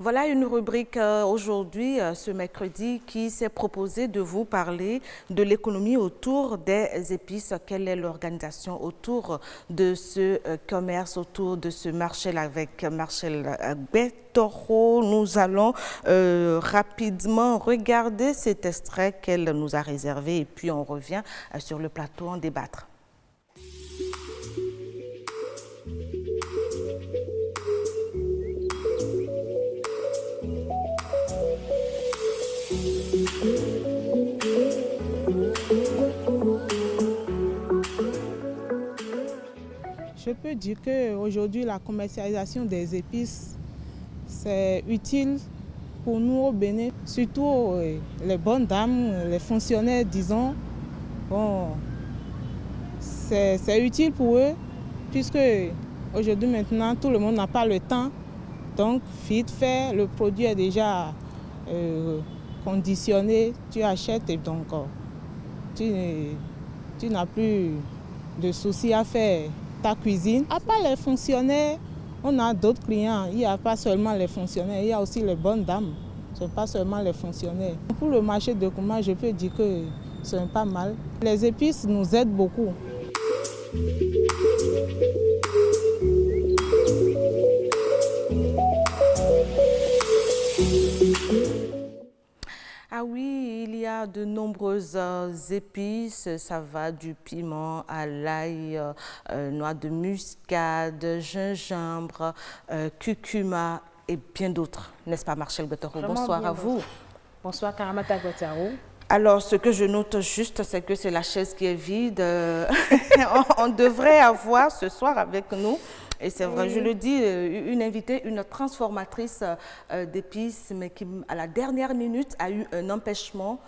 Voilà une rubrique aujourd'hui, ce mercredi, qui s'est proposé de vous parler de l'économie autour des épices. Quelle est l'organisation autour de ce commerce, autour de ce marché avec Marcel Betoro? Nous allons rapidement regarder cet extrait qu'elle nous a réservé et puis on revient sur le plateau en débattre. Je peux dire qu'aujourd'hui, la commercialisation des épices, c'est utile pour nous au Bénin, surtout les bonnes dames, les fonctionnaires, disons. Bon, c'est utile pour eux, puisque aujourd'hui, maintenant, tout le monde n'a pas le temps. Donc, vite fait, le produit est déjà conditionné, tu achètes et donc tu n'as plus de soucis à faire ta cuisine. À part les fonctionnaires, on a d'autres clients. Il n'y a pas seulement les fonctionnaires, il y a aussi les bonnes dames. Ce n'est pas seulement les fonctionnaires. Pour le marché de Kouma, je peux dire que c'est pas mal. Les épices nous aident beaucoup. Ah oui, il y a de nombreuses épices, ça va du piment à l'ail, noix de muscade, gingembre, curcuma et bien d'autres, n'est-ce pas Marcel Betoro? Bonsoir à vous. Bonsoir Karamata Betoro. Alors, ce que je note juste, c'est que c'est la chaise qui est vide. On devrait avoir ce soir avec nous, et c'est vrai, je le dis, une invitée, une transformatrice d'épices, mais qui, à la dernière minute, a eu un empêchement.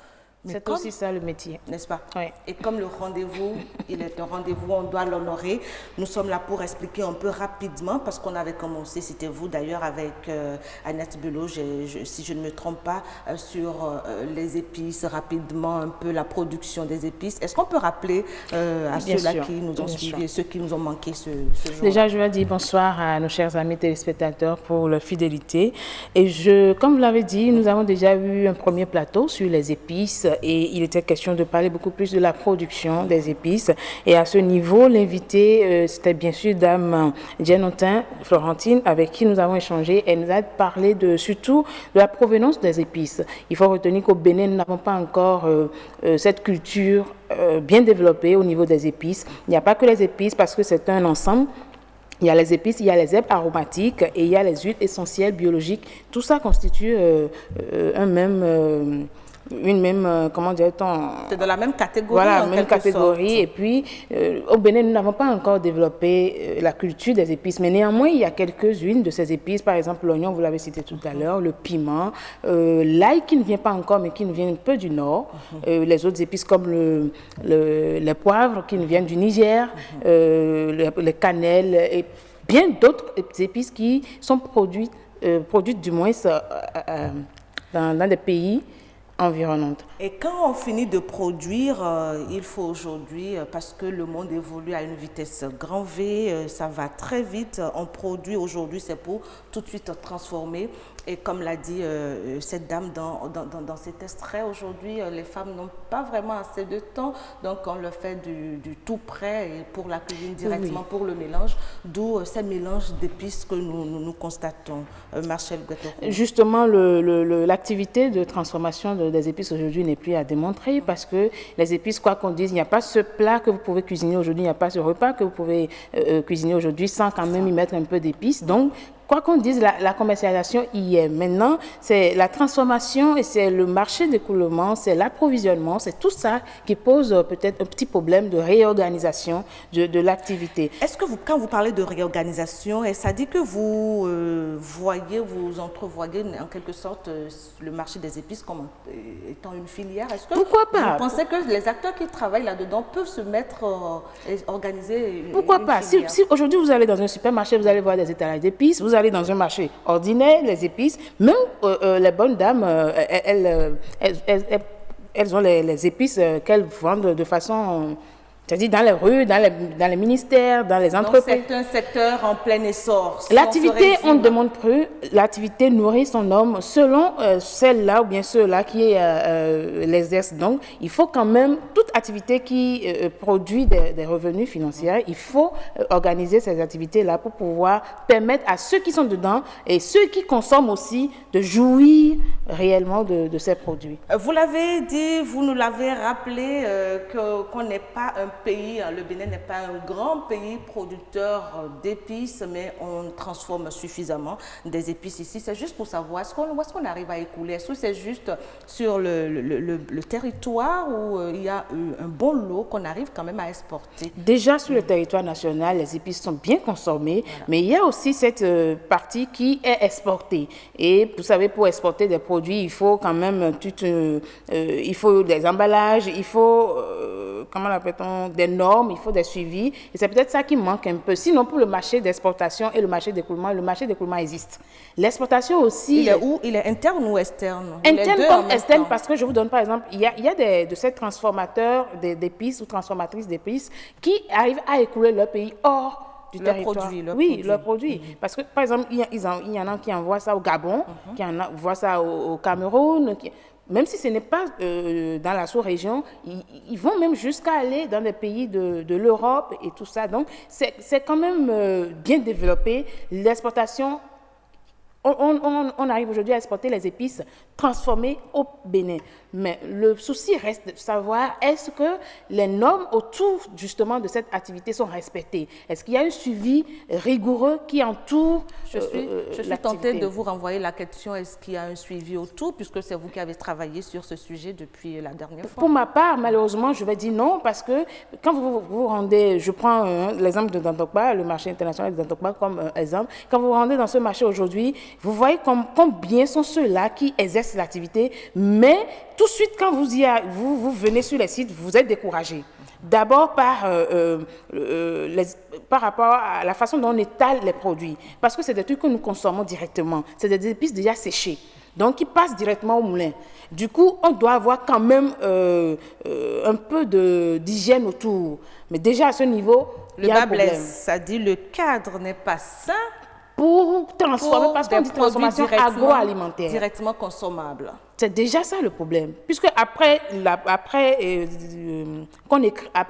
C'est aussi ça le métier. N'est-ce pas? Oui. Et comme le rendez-vous, il est un rendez-vous, on doit l'honorer. Nous sommes là pour expliquer un peu rapidement, parce qu'on avait commencé, c'était vous d'ailleurs, avec Annette Belot, si je ne me trompe pas, sur les épices, rapidement un peu la production des épices. Est-ce qu'on peut rappeler à ceux-là qui nous ont suivis et ceux qui nous ont manqué ce jour-là? Déjà, je vais dire bonsoir à nos chers amis téléspectateurs pour leur fidélité. Et comme vous l'avez dit, nous avons déjà eu un premier plateau sur les épices. Et il était question de parler beaucoup plus de la production des épices. Et à ce niveau, l'invité, c'était bien sûr Dame Dianotin Florentine, avec qui nous avons échangé. Elle nous a parlé surtout de la provenance des épices. Il faut retenir qu'au Bénin, nous n'avons pas encore cette culture bien développée au niveau des épices. Il n'y a pas que les épices, parce que c'est un ensemble. Il y a les épices, il y a les herbes aromatiques et il y a les huiles essentielles biologiques. Tout ça constitue une même, comment dirait-on? C'est dans la même catégorie. Voilà, même catégorie. Sorte. Et puis, au Bénin, nous n'avons pas encore développé la culture des épices. Mais néanmoins, il y a quelques-unes de ces épices. Par exemple, l'oignon, vous l'avez cité tout à l'heure, le piment, l'ail qui ne vient pas encore, mais qui nous vient un peu du nord. Les autres épices comme les poivres qui nous viennent du Niger, les cannelles et bien d'autres épices qui sont produites du moins dans des pays environnante. Et quand on finit de produire, il faut aujourd'hui, parce que le monde évolue à une vitesse grand V, ça va très vite, on produit aujourd'hui, c'est pour tout de suite transformer. Et comme l'a dit cette dame dans cet extrait, aujourd'hui, les femmes n'ont pas vraiment assez de temps, donc on le fait du tout prêt et pour la cuisine directement, oui, pour le mélange, d'où ces mélanges d'épices que nous constatons. Marcel Betoro. Justement, l'activité de transformation des épices aujourd'hui n'est plus à démontrer, parce que les épices, quoi qu'on dise, il n'y a pas ce plat que vous pouvez cuisiner aujourd'hui, il n'y a pas ce repas que vous pouvez cuisiner aujourd'hui sans quand même y mettre un peu d'épices. Donc, quoi qu'on dise, la commercialisation y est. Maintenant, c'est la transformation et c'est le marché d'écoulement, c'est l'approvisionnement, c'est tout ça qui pose peut-être un petit problème de réorganisation de l'activité. Est-ce que quand vous parlez de réorganisation, ça dit que vous vous entrevoyez en quelque sorte le marché des épices comme étant une filière? Est-ce que pourquoi pas? Vous pensez que les acteurs qui travaillent là-dedans peuvent se mettre et organiser pourquoi une pas? filière? Si aujourd'hui vous allez dans un supermarché, vous allez voir des étalages d'épices, vous allez dans un marché ordinaire, les épices, même les bonnes dames, elles ont les épices qu'elles vendent de façon C'est-à-dire dans les rues, dans les ministères, dans les entreprises. Donc c'est un secteur en plein essor. L'activité, on ne demande plus, l'activité nourrit son homme selon celle-là ou bien ceux-là qui l'exercent. Donc, il faut quand même, toute activité qui produit des revenus financiers, il faut organiser ces activités-là pour pouvoir permettre à ceux qui sont dedans et ceux qui consomment aussi de jouir réellement de ces produits. Vous l'avez dit, vous nous l'avez rappelé qu'on n'est pas un pays, le Bénin n'est pas un grand pays producteur d'épices, mais on transforme suffisamment des épices ici. C'est juste pour savoir, où est-ce qu'on arrive à écouler? Est-ce que c'est juste sur le territoire où il y a un bon lot qu'on arrive quand même à exporter? Déjà sur le territoire national, les épices sont bien consommées, mais il y a aussi cette partie qui est exportée. Et vous savez, pour exporter des produits, il faut quand même il faut des emballages, il faut, comment l'appelle-t-on, des normes, il faut des suivis. Et c'est peut-être ça qui manque un peu. Sinon, pour le marché d'exportation et le marché d'écoulement existe. L'exportation aussi... Il est où? Il est interne ou externe? Interne comme externe, parce que je vous donne par exemple, il y a de ces transformateurs d'épices ou transformatrices d'épices qui arrivent à écouler leur pays hors du territoire. Leur produit. Parce que, par exemple, il y en a qui envoient ça au Gabon, qui envoient ça au Cameroun, même si ce n'est pas dans la sous-région, ils vont même jusqu'à aller dans des pays de l'Europe et tout ça. Donc, c'est quand même bien développé. L'exportation, on arrive aujourd'hui à exporter les épices transformées au Bénin. Mais le souci reste de savoir, est-ce que les normes autour justement de cette activité sont respectées? Est-ce qu'il y a un suivi rigoureux qui entoure Je suis tentée de vous renvoyer la question, est-ce qu'il y a un suivi autour, puisque c'est vous qui avez travaillé sur ce sujet depuis la dernière fois? Pour ma part, malheureusement, je vais dire non, parce que quand vous vous rendez, je prends l'exemple de Dantokba, le marché international de Dantokba comme exemple, quand vous vous rendez dans ce marché aujourd'hui, vous voyez combien sont ceux-là qui exercent l'activité, mais tout de suite, quand vous venez sur les sites, vous êtes découragé. D'abord par rapport à la façon dont on étale les produits. Parce que c'est des trucs que nous consommons directement. C'est des épices déjà séchées. Donc, qui passent directement au moulin. Du coup, on doit avoir quand même un peu d'hygiène autour. Mais déjà, à ce niveau, il y a un problème. Ça dit le cadre n'est pas sain pour transformer, parce qu'on dit transformation agroalimentaire. Directement consommable. C'est déjà ça le problème. Puisque après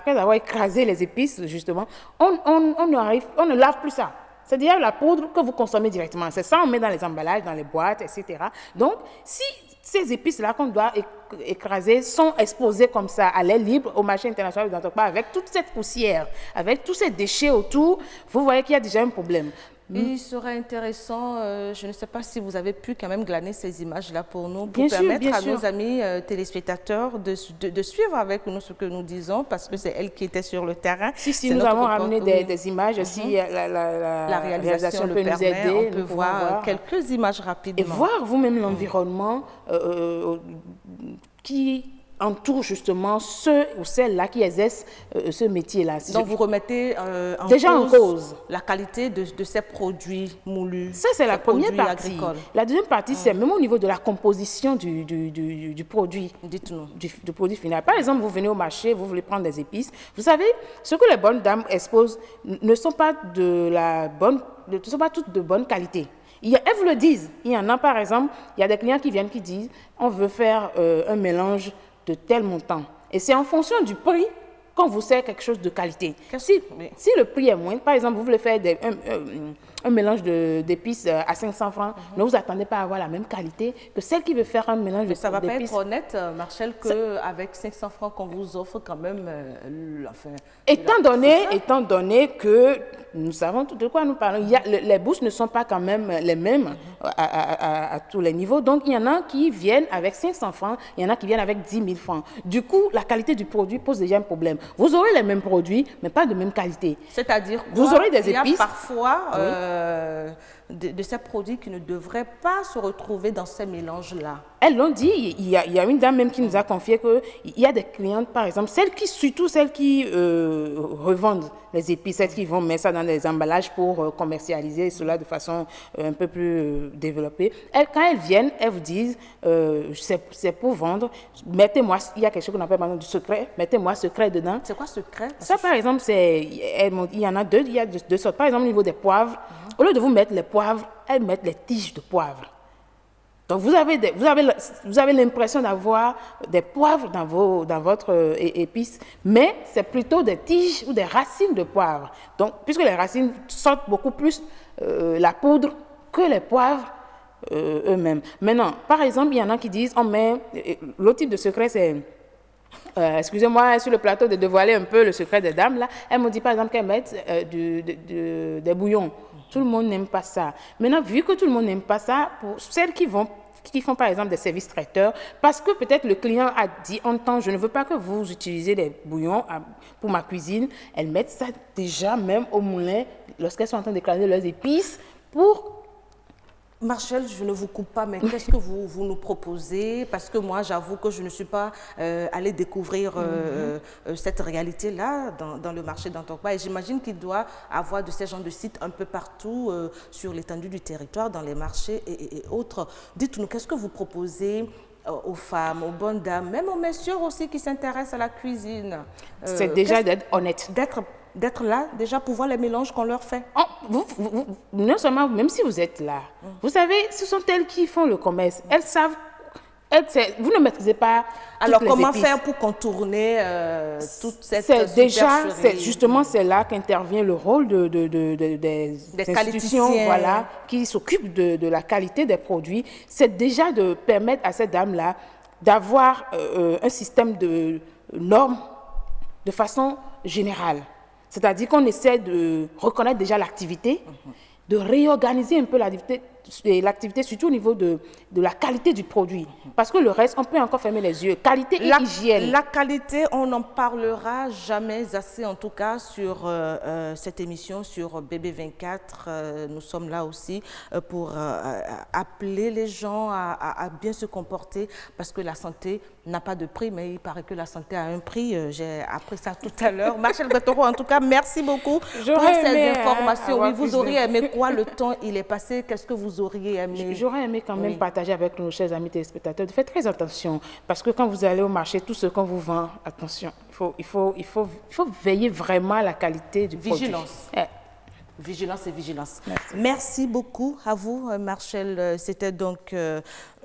avoir écrasé les épices, justement, on ne lave plus ça. C'est déjà la poudre que vous consommez directement. C'est ça, on met dans les emballages, dans les boîtes, etc. Donc, si ces épices-là qu'on doit écraser sont exposées comme ça à l'air libre au marché international de Dantokba, avec toute cette poussière, avec tous ces déchets autour, vous voyez qu'il y a déjà un problème. Il serait intéressant, je ne sais pas si vous avez pu quand même glaner ces images-là pour nous, pour permettre à nos amis téléspectateurs de suivre avec nous ce que nous disons, parce que c'est elle qui était sur le terrain. Si nous avons ramené des images, si la réalisation peut nous aider, on peut voir quelques images rapidement. Et voir vous-même l'environnement qui entoure justement ceux ou celles-là qui exercent ce métier-là. Donc vous remettez en cause la qualité de ces produits moulus. Ça, c'est la première partie. Agricoles. La deuxième partie, c'est même au niveau de la composition du produit. Dites-nous. Du produit final. Par exemple, vous venez au marché, vous voulez prendre des épices. Vous savez, ce que les bonnes dames exposent ne sont pas toutes de bonne qualité. Elles vous le disent. Il y en a, par exemple, il y a des clients qui viennent qui disent on veut faire un mélange de tel montant. Et c'est en fonction du prix qu'on vous sert quelque chose de qualité. Si le prix est moindre, par exemple, vous voulez faire un mélange d'épices à 500 francs, ne vous attendez pas à avoir la même qualité que celle qui veut faire un mélange d'épices. Ça ne va pas être honnête, Marcel, qu'avec 500 francs qu'on vous offre quand même... étant donné que nous savons de quoi nous parlons, les bourses ne sont pas quand même les mêmes à tous les niveaux. Donc, il y en a qui viennent avec 500 francs, il y en a qui viennent avec 10 000 francs. Du coup, la qualité du produit pose déjà un problème. Vous aurez les mêmes produits, mais pas de même qualité. C'est-à-dire vous aurez des épices. Il y a parfois de ces produits qui ne devraient pas se retrouver dans ces mélanges-là. elles l'ont dit, il y a une dame même qui nous a confié qu'il y a des clientes, par exemple, surtout celles qui revendent les épices, celles qui vont mettre ça dans des emballages pour commercialiser cela de façon un peu plus développée. Quand elles viennent, elles vous disent, c'est pour vendre, mettez-moi, il y a quelque chose qu'on appelle maintenant du secret, mettez-moi secret dedans. C'est quoi secret? Ça, par exemple, il y en a deux, il y a deux sortes. Par exemple, au niveau des poivres, au lieu de vous mettre les poivres, elles mettent les tiges de poivre. Donc, vous avez l'impression d'avoir des poivres dans votre épice, mais c'est plutôt des tiges ou des racines de poivre. Donc, puisque les racines sortent beaucoup plus la poudre que les poivres eux-mêmes. Maintenant, par exemple, il y en a qui disent, on met, l'autre type de secret, c'est, excusez-moi, sur le plateau de dévoiler un peu le secret des dames, là, elles m'ont dit par exemple qu'elles mettent des bouillons. Tout le monde n'aime pas ça. Maintenant, vu que tout le monde n'aime pas ça, pour celles qui font par exemple des services traiteurs, parce que peut-être le client a dit en temps, je ne veux pas que vous utilisiez des bouillons pour ma cuisine, elles mettent ça déjà même au moulin lorsqu'elles sont en train d'éclater leurs épices pour... Marcel, je ne vous coupe pas, mais qu'est-ce que vous nous proposez? Parce que moi, j'avoue que je ne suis pas allée découvrir cette réalité-là dans le marché d'Antokpa. Et j'imagine qu'il doit avoir de ces genres de sites un peu partout sur l'étendue du territoire, dans les marchés et autres. Dites-nous, qu'est-ce que vous proposez aux femmes, aux bonnes dames, même aux messieurs aussi qui s'intéressent à la cuisine? C'est déjà d'être honnête. D'être là, déjà pour voir les mélanges qu'on leur fait. Non seulement, même si vous êtes là, vous savez, ce sont elles qui font le commerce. Elles savent, vous ne maîtrisez pas toutes Alors, les comment épices. faire pour contourner toute cette Justement, c'est là qu'intervient le rôle des institutions qui s'occupent de la qualité des produits. C'est déjà de permettre à ces dames-là d'avoir un système de normes de façon générale. C'est-à-dire qu'on essaie de reconnaître déjà l'activité, de réorganiser un peu l'activité, surtout au niveau de la qualité du produit. Parce que le reste, on peut encore fermer les yeux. Qualité et hygiène. La qualité, on n'en parlera jamais assez, en tout cas, sur cette émission, sur BB24. Nous sommes là aussi pour appeler les gens à bien se comporter, parce que la santé n'a pas de prix, mais il paraît que la santé a un prix. J'ai appris ça tout à l'heure. Marcel Gattoro, en tout cas, merci beaucoup pour ces informations. Oui, vous auriez aimé quoi? Le temps, il est passé. Qu'est-ce que vous auriez aimé? J'aurais aimé quand même partager avec nos chers amis téléspectateurs. Faites très attention, parce que quand vous allez au marché, tout ce qu'on vous vend, attention, il faut veiller vraiment à la qualité du produit. Vigilance. Vigilance et vigilance. Merci beaucoup à vous, Marcel. C'était donc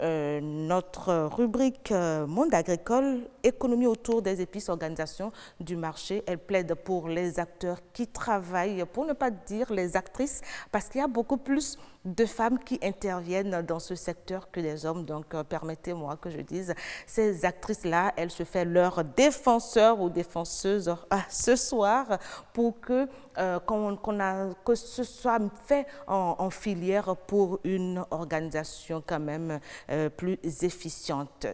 notre rubrique Monde agricole, économie autour des épices, organisation du marché. Elle plaide pour les acteurs qui travaillent, pour ne pas dire les actrices, parce qu'il y a beaucoup plus de femmes qui interviennent dans ce secteur que des hommes. Donc, permettez-moi que je dise, ces actrices-là, elles se font leurs défenseurs ou défenseuses ce soir pour que ce soit fait en filière pour une organisation quand même plus efficiente.